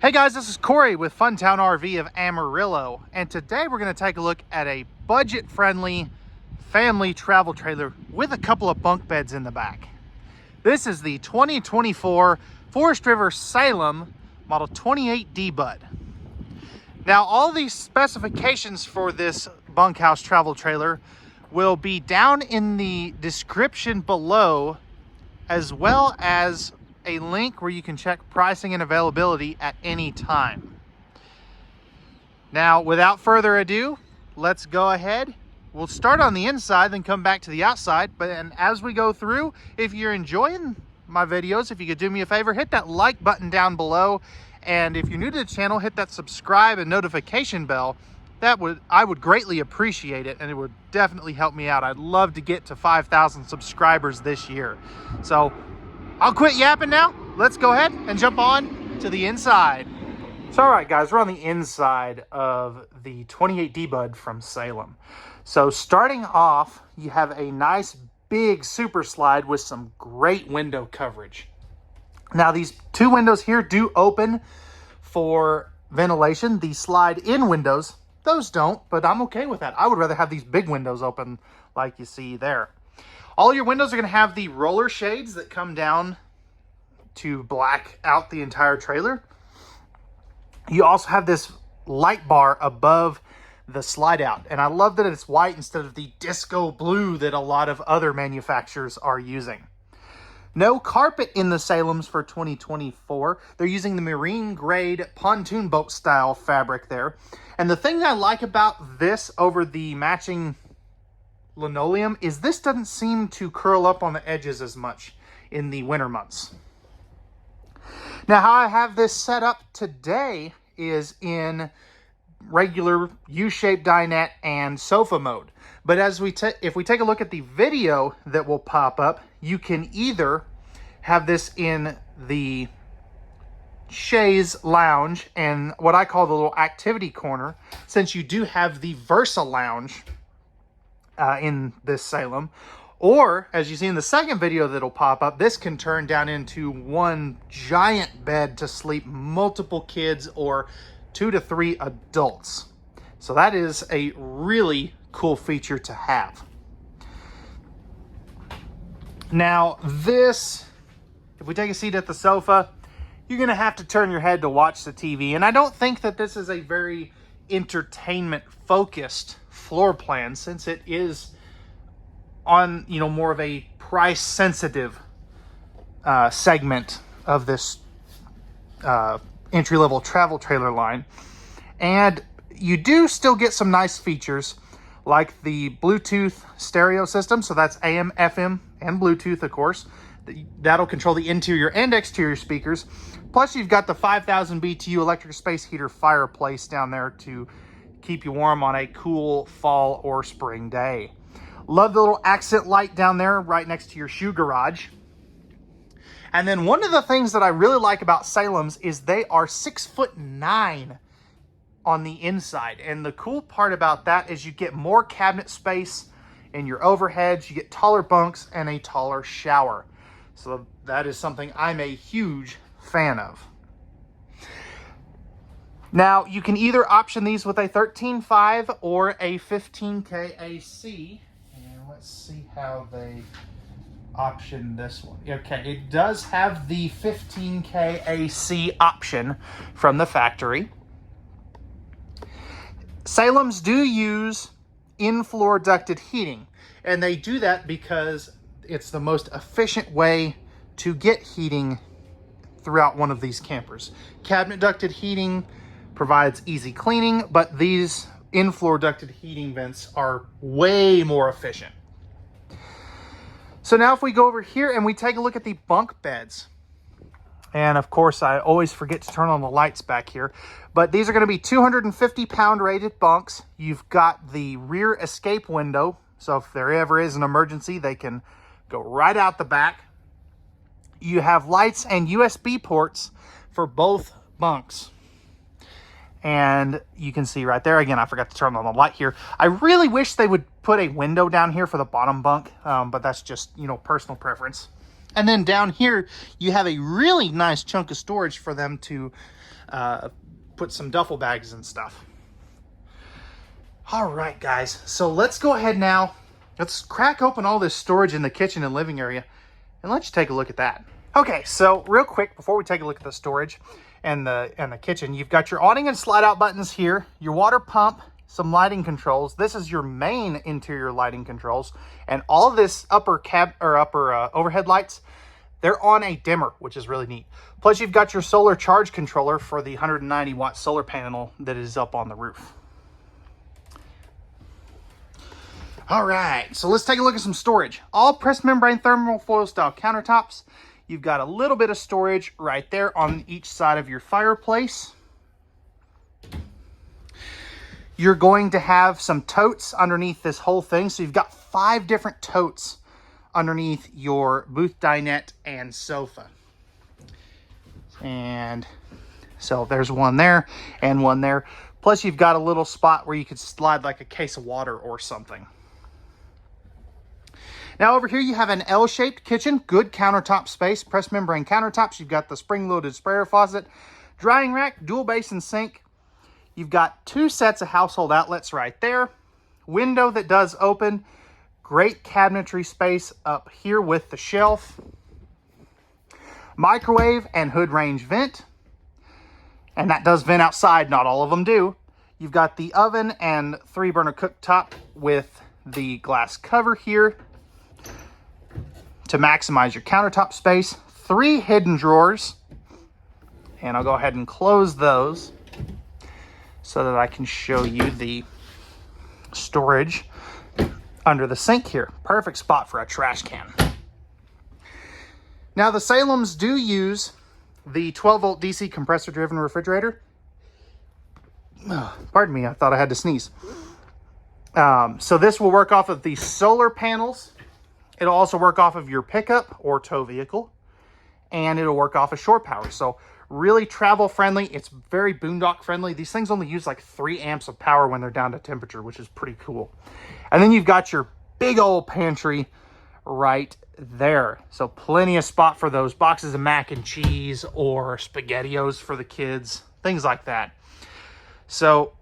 Hey guys, this is Cory with Funtown RV of Amarillo, and today we're going to take a look at a budget-friendly family travel trailer with a couple of bunk beds in the back. This is the 2024 Forest River Salem Model 28DBUD. Now, all these specifications for this bunkhouse travel trailer will be down in the description below, as well as a link where you can check pricing and availability at any time. Now, without further ado, let's go ahead. We'll start on the inside, then come back to the outside. And as we go through, if you're enjoying my videos, if you could do me a favor, hit that like button down below. And if you're new to the channel, hit that subscribe and notification bell. I would greatly appreciate it, and it would definitely help me out. I'd love to get to 5,000 subscribers this year. So I'll quit yapping now. Let's go ahead and jump on to the inside. So, all right, guys, we're on the inside of the 28DBUD from Salem. So starting off, you have a nice big super slide with some great window coverage. Now, these two windows here do open for ventilation. The slide-in windows, those don't, but I'm okay with that. I would rather have these big windows open like you see there. All your windows are going to have the roller shades that come down to black out the entire trailer. You also have this light bar above the slide out, and I love that it's white instead of the disco blue that a lot of other manufacturers are using. No carpet in the Salems for 2024. They're using the marine grade pontoon boat style fabric there. And the thing that I like about this over the matching linoleum is this doesn't seem to curl up on the edges as much in the winter months. Now, how I have this set up today is in regular U-shaped dinette and sofa mode. But as if we take a look at the video that will pop up, you can either have this in the chaise lounge and what I call the little activity corner, since you do have the Versa lounge in this Salem. Or, as you see in the second video that'll pop up, this can turn down into one giant bed to sleep multiple kids or 2 to 3 adults. So that is a really cool feature to have. Now this, if we take a seat at the sofa, you're going to have to turn your head to watch the TV. And I don't think that this is a very entertainment focused floor plan, since it is on, more of a price sensitive segment of this entry-level travel trailer line. And you do still get some nice features like the Bluetooth stereo system. So that's AM, FM, and Bluetooth, of course. That'll control the interior and exterior speakers. Plus, you've got the 5,000 BTU electric space heater fireplace down there to keep you warm on a cool fall or spring day. Love the little accent light down there right next to your shoe garage. And then one of the things that I really like about Salems is they are 6'9" on the inside. And the cool part about that is you get more cabinet space in your overheads, you get taller bunks and a taller shower. So that is something I'm a huge fan of. Now, you can either option these with a 13.5 or a 15K AC. And let's see how they option this one. Okay, it does have the 15K AC option from the factory. Salems do use in-floor ducted heating, and they do that because it's the most efficient way to get heating throughout one of these campers. Cabinet ducted heating provides easy cleaning, but these in-floor ducted heating vents are way more efficient. So now if we go over here and we take a look at the bunk beds, and of course I always forget to turn on the lights back here, but these are going to be 250-pound rated bunks. You've got the rear escape window, so if there ever is an emergency, they can go right out the back. You have lights and USB ports for both bunks. And you can see right there, again, I forgot to turn on the light here. I really wish they would put a window down here for the bottom bunk, but that's just, personal preference. And then down here, you have a really nice chunk of storage for them to put some duffel bags and stuff. All right, guys, so let's go ahead now. Let's crack open all this storage in the kitchen and living area and let's take a look at that. Okay, so real quick, before we take a look at the storage and the kitchen, you've got your awning and slide out buttons here, your water pump, some lighting controls. This is your main interior lighting controls, and all of this upper overhead lights, they're on a dimmer, which is really neat. Plus, you've got your solar charge controller for the 190 watt solar panel that is up on the roof. All right, so let's take a look at some storage. All pressed membrane thermal foil style countertops. You've got a little bit of storage right there on each side of your fireplace. You're going to have some totes underneath this whole thing. So you've got 5 different totes underneath your booth dinette and sofa. And so there's one there and one there. Plus you've got a little spot where you could slide like a case of water or something. Now over here you have an L-shaped kitchen, good countertop space, pressed membrane countertops. You've got the spring-loaded sprayer faucet, drying rack, dual basin sink. You've got 2 sets of household outlets right there. Window that does open. Great cabinetry space up here with the shelf. Microwave and hood range vent. And that does vent outside, not all of them do. You've got the oven and 3-burner cooktop with the glass cover here to maximize your countertop space. 3 hidden drawers. And I'll go ahead and close those so that I can show you the storage under the sink here. Perfect spot for a trash can. Now the Salems do use the 12-volt DC compressor-driven refrigerator. Oh, pardon me, I thought I had to sneeze. So this will work off of the solar panels. It'll also work off of your pickup or tow vehicle. And it'll work off of shore power. So really travel friendly. It's very boondock friendly. These things only use like 3 amps of power when they're down to temperature, which is pretty cool. And then you've got your big old pantry right there. So plenty of spot for those boxes of mac and cheese or SpaghettiOs for the kids, things like that. So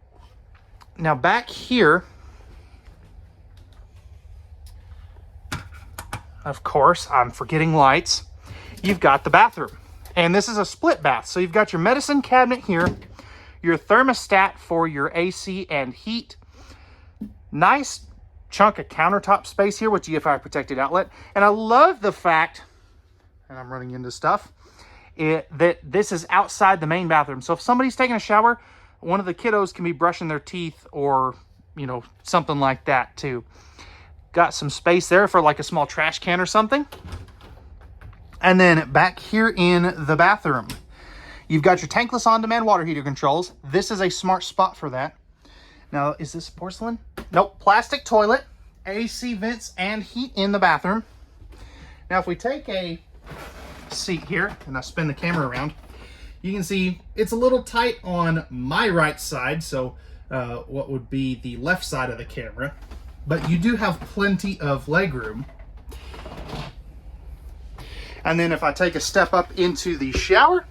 now back here, of course, I'm forgetting lights. You've got the bathroom. And this is a split bath. So you've got your medicine cabinet here, your thermostat for your AC and heat. Nice chunk of countertop space here with GFI protected outlet. And I love the fact, and I'm running into stuff, that this is outside the main bathroom. So if somebody's taking a shower, one of the kiddos can be brushing their teeth or, you know, something like that too. Got some space there for like a small trash can or something. And then back here in the bathroom, you've got your tankless on-demand water heater controls. This is a smart spot for that. Now, is this porcelain? Nope, plastic toilet, AC vents, and heat in the bathroom. Now, if we take a seat here and I spin the camera around, you can see it's a little tight on my right side, so what would be the left side of the camera. But you do have plenty of legroom. And then if I take a step up into the shower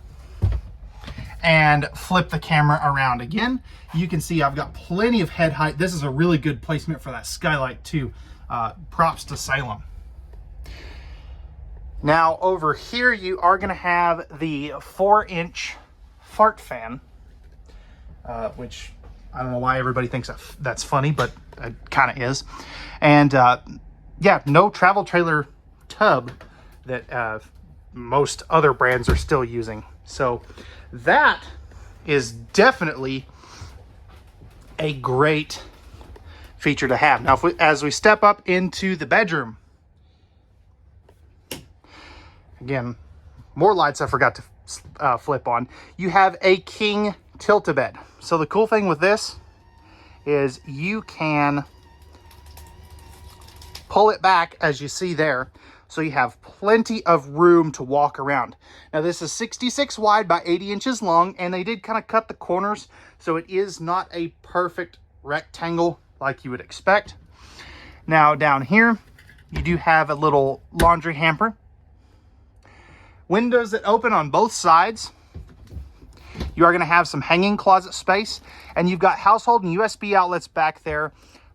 and flip the camera around again, you can see I've got plenty of head height. This is a really good placement for that skylight too. Props to Salem. Now over here, you are gonna have the 4-inch fart fan, which I don't know why everybody thinks that's funny, but it kind of is. And yeah, no travel trailer tub that most other brands are still using. So that is definitely a great feature to have. Now, as we step up into the bedroom, again, more lights I forgot to flip on. You have a king tilt-a-bed. So the cool thing with this is you can pull it back, as you see there, so you have plenty of room to walk around. Now this is 66 wide by 80 inches long, and they did kind of cut the corners, so it is not a perfect rectangle like you would expect. Now down here, you do have a little laundry hamper. Windows that open on both sides. You are going to have some hanging closet space, and you've got household and USB outlets back there.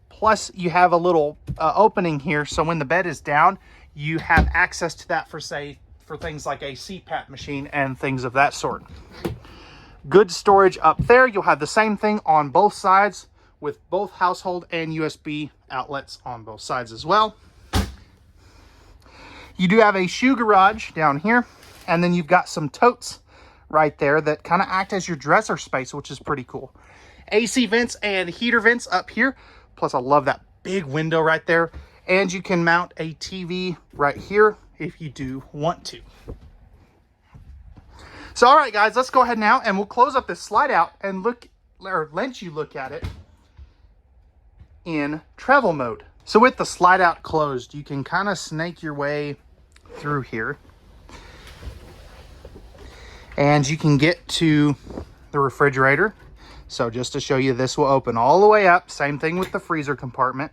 Plus you have a little opening here, so when the bed is down, you have access to that for things like a CPAP machine and things of that sort. Good storage up there. You'll have the same thing on both sides with both household and USB outlets on both sides as well. You do have a shoe garage down here, and then you've got some totes right there that kind of act as your dresser space, which is pretty cool. AC vents and heater vents up here. Plus, I love that big window right there. And you can mount a TV right here if you do want to. So, all right, guys, let's go ahead now and we'll close up this slide out and let you look at it in travel mode. So with the slide out closed, you can kind of snake your way through here. And you can get to the refrigerator. So just to show you, this will open all the way up. Same thing with the freezer compartment.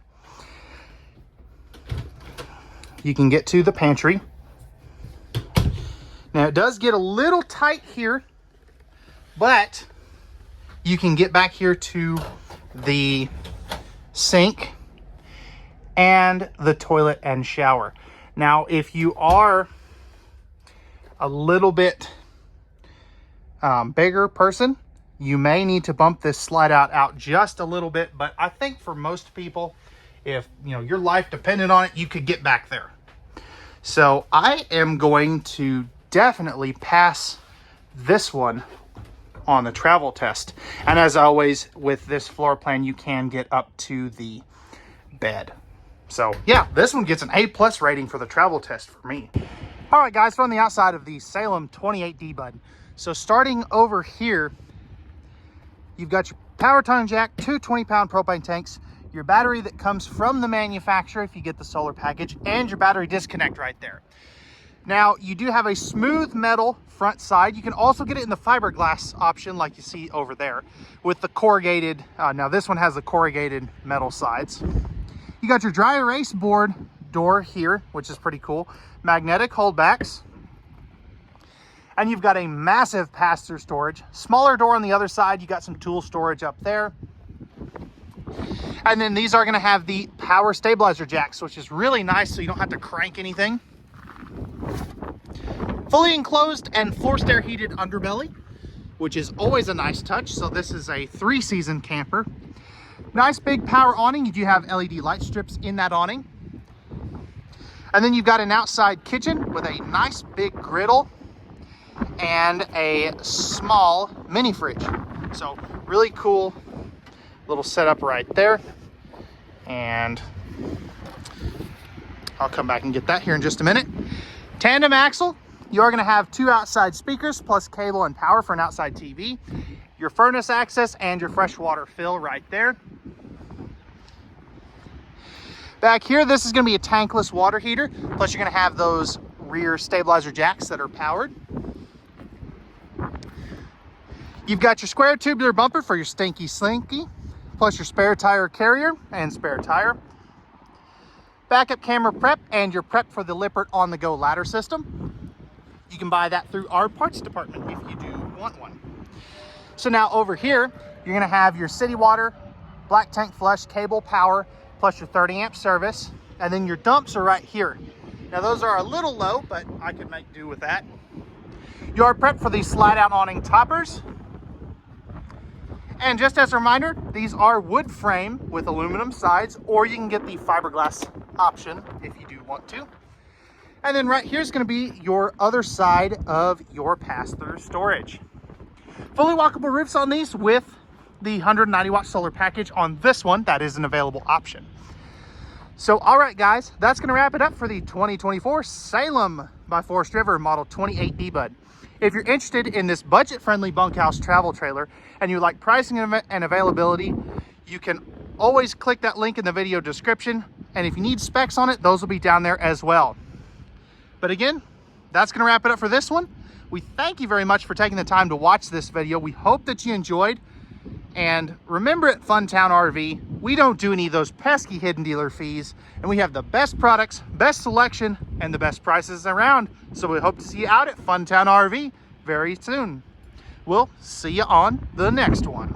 You can get to the pantry. Now it does get a little tight here, but you can get back here to the sink and the toilet and shower. Now, if you are a little bit bigger person, you may need to bump this slide out just a little bit, but I think for most people, if your life depended on it, you could get back there. So I am going to definitely pass this one on the travel test. And as always, with this floor plan, you can get up to the bed. So yeah, this one gets an A+ rating for the travel test for me. All right, guys, so on the outside of the Salem 28DBUD. So starting over here, you've got your power tongue jack, two 20-pound propane tanks, your battery that comes from the manufacturer if you get the solar package, and your battery disconnect right there. Now, you do have a smooth metal front side. You can also get it in the fiberglass option like you see over there with the corrugated. Now, this one has the corrugated metal sides. You got your dry erase board door here, which is pretty cool. Magnetic holdbacks. And you've got a massive pass-through storage. Smaller door on the other side. You got some tool storage up there. And then these are going to have the power stabilizer jacks, which is really nice so you don't have to crank anything. Fully enclosed and forced air heated underbelly, which is always a nice touch. So this is a 3-season camper. Nice big power awning. You do have LED light strips in that awning. And then you've got an outside kitchen with a nice big griddle and a small mini fridge. So really cool little setup right there. And I'll come back and get that here in just a minute. Tandem axle. You are going to have 2 outside speakers plus cable and power for an outside TV. Your furnace access and your freshwater fill right there. Back here, this is going to be a tankless water heater. Plus, you're going to have those rear stabilizer jacks that are powered. You've got your square tubular bumper for your stinky slinky, plus your spare tire carrier and spare tire. Backup camera prep and your prep for the Lippert on-the-go ladder system. You can buy that through our parts department if you do want one. So now over here, you're gonna have your city water, black tank flush, cable power, plus your 30-amp service. And then your dumps are right here. Now those are a little low, but I could make do with that. You are prepped for these slide-out awning toppers. And just as a reminder, these are wood frame with aluminum sides, or you can get the fiberglass option if you do want to. And then right here is going to be your other side of your pass-through storage. Fully walkable roofs on these with the 190-watt solar package on this one. That is an available option. So, all right, guys, that's going to wrap it up for the 2024 Salem by Forest River Model 28DBUD. If you're interested in this budget-friendly bunkhouse travel trailer and you like pricing and availability, you can always click that link in the video description. And if you need specs on it, those will be down there as well. But again, that's going to wrap it up for this one. We thank you very much for taking the time to watch this video. We hope that you enjoyed. And remember, at Funtown RV, we don't do any of those pesky hidden dealer fees. And we have the best products, best selection, and the best prices around. So we hope to see you out at Funtown RV very soon. We'll see you on the next one.